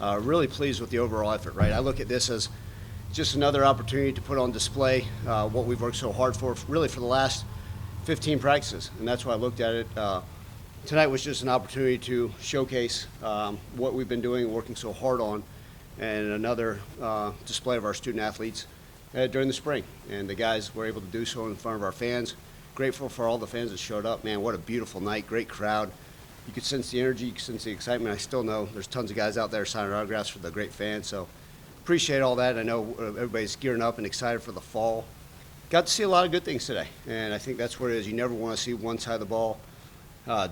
Really pleased with the overall effort, right? I look at this as just another opportunity to put on display what we've worked so hard for, really for the last 15 practices, and that's why I looked at it. Tonight was just an opportunity to showcase what we've been doing and working so hard on, and another display of our student athletes during the spring. And the guys were able to do so in front of our fans. Grateful for all the fans that showed up. Man, what a beautiful night, great crowd. You could sense the energy, you could sense the excitement. I still know there's tons of guys out there signing autographs for the great fans, so appreciate all that. I know everybody's gearing up and excited for the fall. Got to see a lot of good things today, and I think that's what it is. You never want to see one side of the ball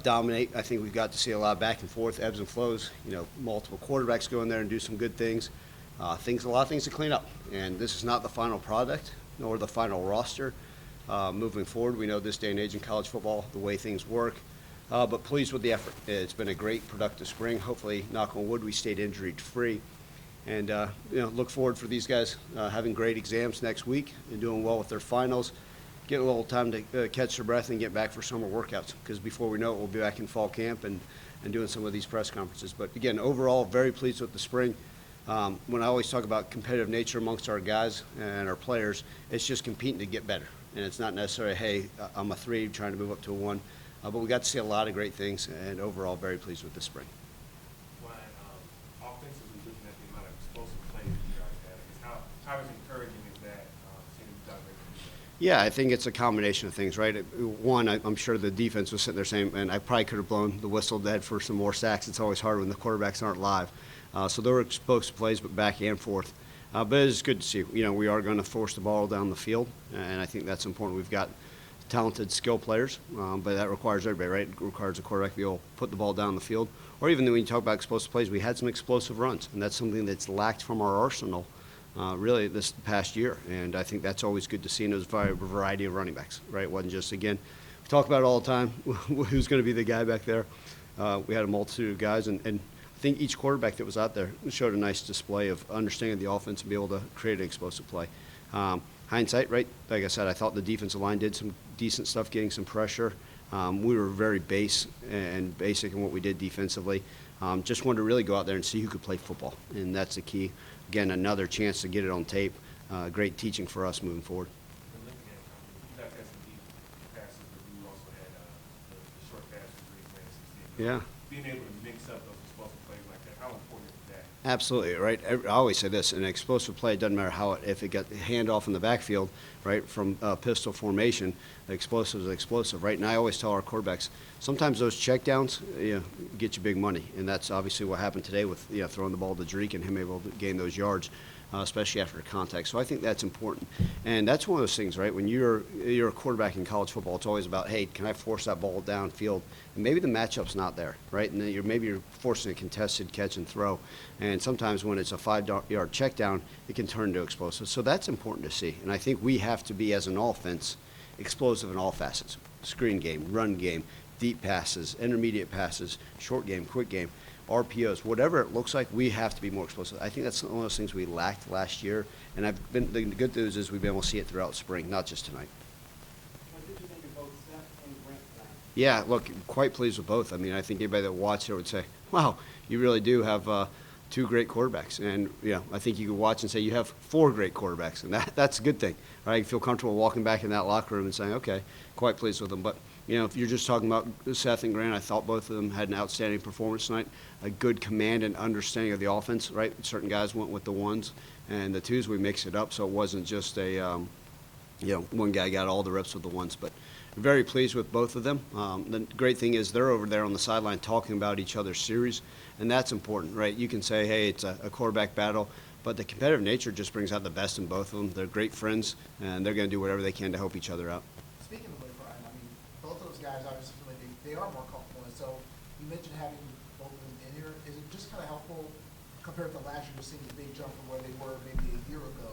dominate. I think we've got to see a lot of back and forth, ebbs and flows. You know, multiple quarterbacks go in there and do some good things. A lot of things to clean up, and this is not the final product nor the final roster. Moving forward, we know this day and age in college football, the way things work, but pleased with the effort. It's been a great, productive spring. Hopefully, knock on wood, we stayed injury-free. And look forward for these guys having great exams next week and doing well with their finals, getting a little time to catch their breath and get back for summer workouts, because before we know it, we'll be back in fall camp and doing some of these press conferences. But again, overall, very pleased with the spring. When I always talk about competitive nature amongst our guys and our players, it's just competing to get better. And it's not necessarily, hey, I'm a 3 trying to move up to a 1. But we got to see a lot of great things, and overall, very pleased with this spring. Ryan, offensively, looking at the amount of explosive plays you guys had, how encouraging is that seeing you guys make it? Yeah, I think it's a combination of things, right? One, I'm sure the defense was sitting there saying, and I probably could have blown the whistle dead for some more sacks. It's always hard when the quarterbacks aren't live. So there were explosive plays, but back and forth. But it's good to see. You know, we are going to force the ball down the field, and I think that's important. We've got talented skill players, but that requires everybody, right? It requires a quarterback to be able to put the ball down the field. Or even when you talk about explosive plays, we had some explosive runs, and that's something that's lacked from our arsenal really this past year. And I think that's always good to see, and there's a variety of running backs, right? It wasn't just, again, we talk about it all the time, who's going to be the guy back there. We had a multitude of guys, and I think each quarterback that was out there showed a nice display of understanding the offense and be able to create an explosive play. Hindsight, right? Like I said, I thought the defensive line did some decent stuff, getting some pressure. We were very basic in what we did defensively. Just wanted to really go out there and see who could play football, and that's the key. Again, another chance to get it on tape. Great teaching for us moving forward. You guys had some deep passes, but you also had the short passes for Yeah. Being able to mix up those explosive plays like that, how important is that? Absolutely, right? I always say this, an explosive play, it doesn't matter if it got handoff in the backfield, right, from pistol formation, the explosive is explosive, right? And I always tell our quarterbacks, sometimes those checkdowns get you big money, and that's obviously what happened today with throwing the ball to Drake and him able to gain those yards. Especially after contact. So I think that's important. And that's one of those things, right? When you're a quarterback in college football, it's always about, hey, can I force that ball downfield? And maybe the matchup's not there, right? And then maybe you're forcing a contested catch and throw. And sometimes when it's a 5-yard check down, it can turn into explosive. So that's important to see. And I think we have to be, as an offense, explosive in all facets. Screen game, run game, deep passes, intermediate passes, short game, quick game. RPOs, whatever it looks like, we have to be more explosive. I think that's one of those things we lacked last year, and the good news is we've been able to see it throughout spring, not just tonight. What did you think of both Seth and Grant tonight? Yeah, look, quite pleased with both. I mean, I think anybody that watched it would say, wow, you really do have two great quarterbacks. And, I think you could watch and say you have 4 great quarterbacks, and that's a good thing. Right? You feel comfortable walking back in that locker room and saying, okay, quite pleased with them. But, if you're just talking about Seth and Grant, I thought both of them had an outstanding performance tonight, a good command and understanding of the offense, right? Certain guys went with the 1s, and the 2s, we mixed it up, so it wasn't just a, one guy got all the reps with the 1s. But very pleased with both of them. The great thing is they're over there on the sideline talking about each other's series, and that's important, right? You can say, hey, it's a quarterback battle, but the competitive nature just brings out the best in both of them. They're great friends, and they're going to do whatever they can to help each other out. Speaking of Blake Ryan, I mean, both those guys obviously feel like they are more comfortable. And so you mentioned having both of them in here. Is it just kind of helpful compared to last year, just seeing the big jump from where they were maybe a year ago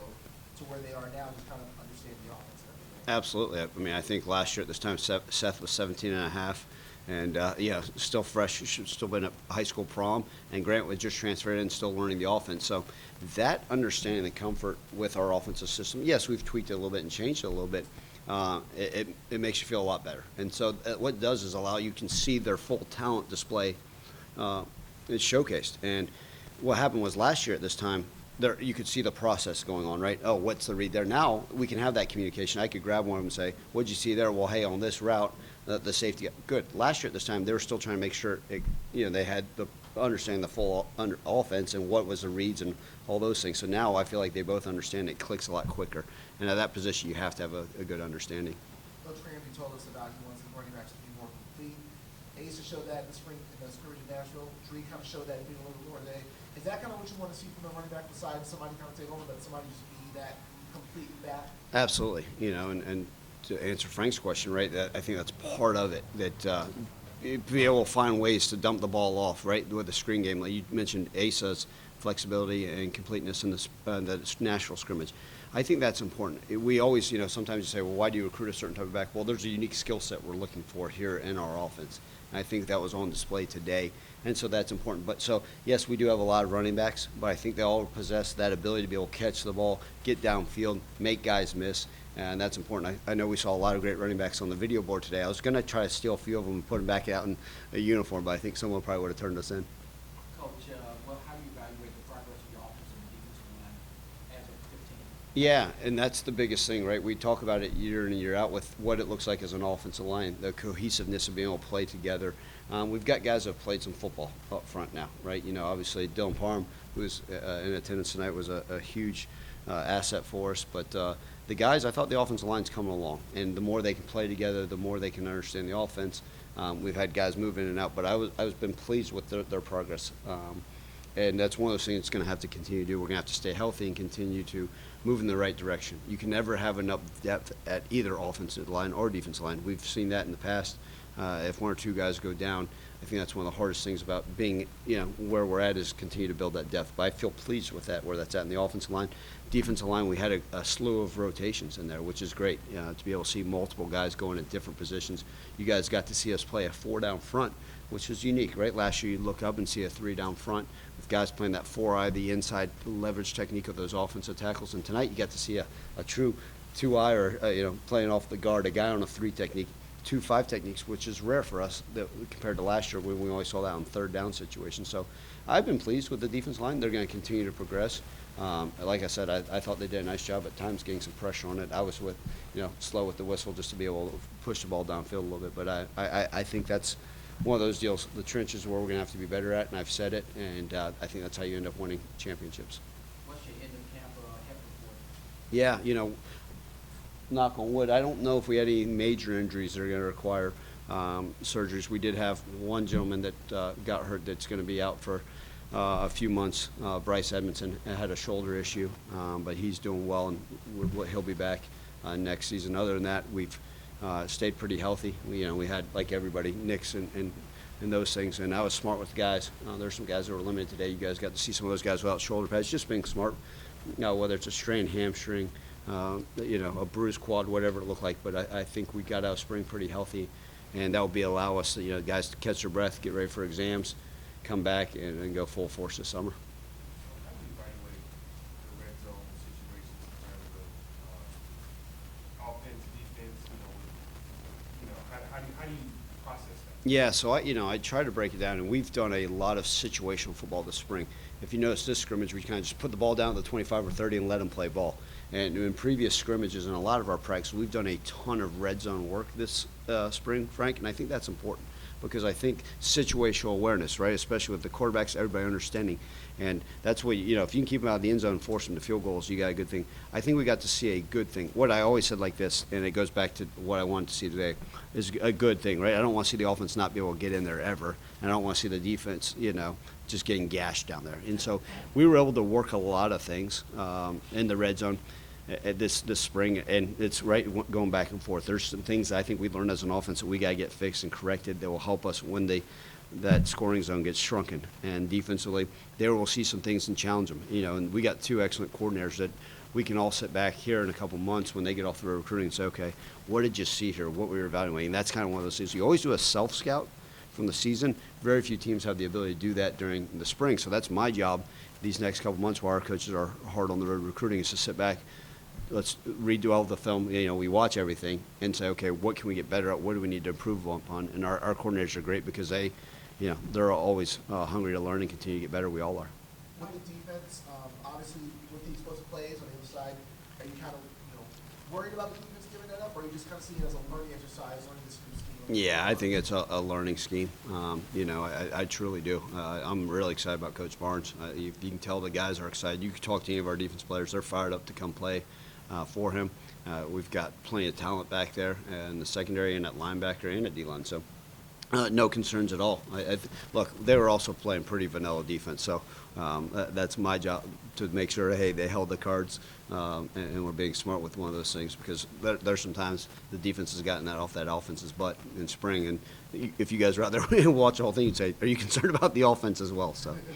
to where they are now, just kind of understanding the offense and everything? Absolutely. I mean, I think last year at this time, Seth was 17 and a half. And, still fresh, still been at high school prom, and Grant was just transferred in, still learning the offense. So that understanding the comfort with our offensive system, yes, we've tweaked it a little bit and changed it a little bit. It makes you feel a lot better. And so what it does is allow you can see their full talent display is showcased. And what happened was last year at this time, there you could see the process going on, right? Oh, what's the read there? Now we can have that communication. I could grab one of them and say, "What'd you see there?" Well, hey, on this route, the safety good. Last year at this time, they were still trying to make sure they had the understanding the full offense and what was the reads and all those things. So now I feel like they both understand it clicks a lot quicker. And at that position, you have to have a good understanding. Coach Ramsey told us about he wants the running backs to be more complete. Asa showed that in the spring in the scrimmage in Nashville. Dree kind of showed that being a little bit more today. Is that kind of what you want to see from the running back side? Somebody kind of take over, but somebody just be that complete back? Absolutely. And to answer Frank's question, right, I think that's part of it, that be able to find ways to dump the ball off, right, with the screen game. Like you mentioned Asa's flexibility and completeness in the national scrimmage. I think that's important. We always, sometimes you say, well, why do you recruit a certain type of back? Well, there's a unique skill set we're looking for here in our offense. And I think that was on display today. And so that's important. But so, yes, we do have a lot of running backs, but I think they all possess that ability to be able to catch the ball, get downfield, make guys miss, and that's important. I know we saw a lot of great running backs on the video board today. I was going to try to steal a few of them and put them back out in a uniform, but I think someone probably would have turned us in. Coach, well, how do you evaluate the progress of your offensive and defensive line as of 15? Yeah, and that's the biggest thing, right? We talk about it year in and year out with what it looks like as an offensive line, the cohesiveness of being able to play together. We've got guys that have played some football up front now, right? Obviously Dylan Parham, who was in attendance tonight, was a huge asset for us. But the guys, I thought the offensive line's coming along. And the more they can play together, the more they can understand the offense. We've had guys move in and out, but I was been pleased with their progress. And that's one of those things that's going to have to continue to do. We're going to have to stay healthy and continue to move in the right direction. You can never have enough depth at either offensive line or defensive line. We've seen that in the past. If one or two guys go down, I think that's one of the hardest things about being, where we're at is continue to build that depth. But I feel pleased with that, where that's at in the offensive line. Defensive line, we had a slew of rotations in there, which is great, to be able to see multiple guys going at different positions. You guys got to see us play a 4 down front, which is unique, right? Last year, you'd look up and see a 3 down front with guys playing that 4-eye, the inside leverage technique of those offensive tackles. And tonight, you got to see a true 2-eye or, playing off the guard, a guy on a 3 technique. 2-5 techniques, which is rare for us compared to last year when we only saw that on 3rd down situations. So I've been pleased with the defense line. They're going to continue to progress. Like I said, I thought they did a nice job at times getting some pressure on it. I was slow with the whistle just to be able to push the ball downfield a little bit. But I think that's one of those deals. The trenches is where we're going to have to be better at, and I've said it, and I think that's how you end up winning championships. What's your end of camp health report? Yeah, knock on wood, I don't know if we had any major injuries that are going to require surgeries. We did have one gentleman that got hurt that's going to be out for a few months. Bryce Edmondson had a shoulder issue, but he's doing well, and he'll be back next season. Other than that, we've stayed pretty healthy. We had, like everybody, nicks and those things, and I was smart with the guys. There's some guys that were limited today. You guys got to see some of those guys without shoulder pads. Just being smart, whether it's a strained hamstring, a bruised quad, whatever it looked like. But I think we got out of spring pretty healthy, and that will allow us, guys to catch their breath, get ready for exams, come back, and go full force this summer. How do you evaluate the red zone situations in terms of offense, defense? How do you process that? Yeah, so I try to break it down, and we've done a lot of situational football this spring. If you notice this scrimmage, we kind of just put the ball down at the 25 or 30 and let them play ball. And in previous scrimmages and a lot of our practice, we've done a ton of red zone work this spring, Frank, and I think that's important because I think situational awareness, right, especially with the quarterbacks, everybody understanding, and that's what, if you can keep them out of the end zone and force them to field goals, you got a good thing. I think we got to see a good thing. What I always said like this, and it goes back to what I wanted to see today, is a good thing, right? I don't want to see the offense not be able to get in there ever, and I don't want to see the defense, just getting gashed down there. And so we were able to work a lot of things in the red zone this spring, and it's right going back and forth. There's some things that I think we learned as an offense that we got to get fixed and corrected that will help us when that scoring zone gets shrunken. And defensively, there we'll see some things and challenge them. And we got 2 excellent coordinators that we can all sit back here in a couple months when they get off the recruiting and say, okay, what did you see here? What were we evaluating? And that's kind of one of those things. You always do a self-scout from the season. Very few teams have the ability to do that during the spring. So that's my job these next couple months while our coaches are hard on the road recruiting is to sit back. Let's redo all the film. We watch everything and say, okay, what can we get better at? What do we need to improve upon? And our coordinators are great because they're always hungry to learn and continue to get better. We all are. with the defense, obviously with the explosive plays on the other side, are you kind of, worried about the defense giving that up, or are you just kind of seeing it as a learning exercise, learning this new scheme? Yeah, I think it's a learning scheme. I truly do. I'm really excited about Coach Barnes. You can tell the guys are excited. You can talk to any of our defense players; they're fired up to come play for him. We've got plenty of talent back there in the secondary and at linebacker and at D-line. So. No concerns at all. Look, they were also playing pretty vanilla defense, so that's my job to make sure, hey, they held the cards, and we're being smart with one of those things, because there's sometimes the defense has gotten that off that offense's butt in spring, and if you guys are out there and watch the whole thing, you'd say, are you concerned about the offense as well? So. Coach, you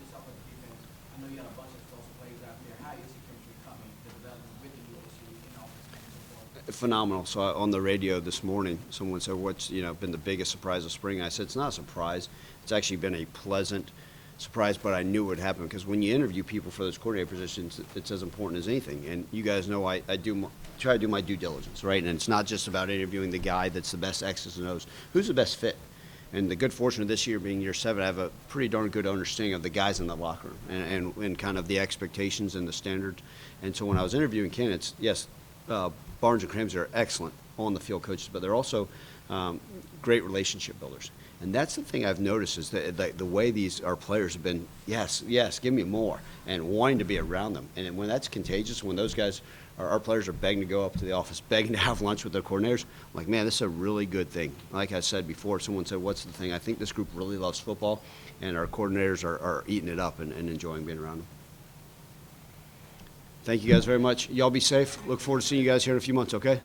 just talked about the defense. I know you got a bunch of explosive plays out there. How is the chemistry coming, the development with the USC in offense and so forth? Phenomenal. So on the radio this morning, someone said, "What's been the biggest surprise of spring?" I said, "It's not a surprise. It's actually been a pleasant surprise, but I knew it would happen, because when you interview people for those coordinator positions, it's as important as anything. And you guys know I try to do my due diligence, right? And it's not just about interviewing the guy that's the best X's and O's. Who's the best fit? And the good fortune of this year being year 7, I have a pretty darn good understanding of the guys in the locker room and kind of the expectations and the standards. And so when I was interviewing candidates, yes, Barnes and Cramsey are excellent on-the-field coaches, but they're also great relationship builders. And that's the thing I've noticed, is that the way our players have been, yes, give me more, and wanting to be around them. And when that's contagious, when those guys, our players are begging to go up to the office, begging to have lunch with their coordinators, I'm like, man, this is a really good thing. Like I said before, someone said, what's the thing? I think this group really loves football, and our coordinators are eating it up and enjoying being around them. Thank you guys very much. Y'all be safe. Look forward to seeing you guys here in a few months, okay?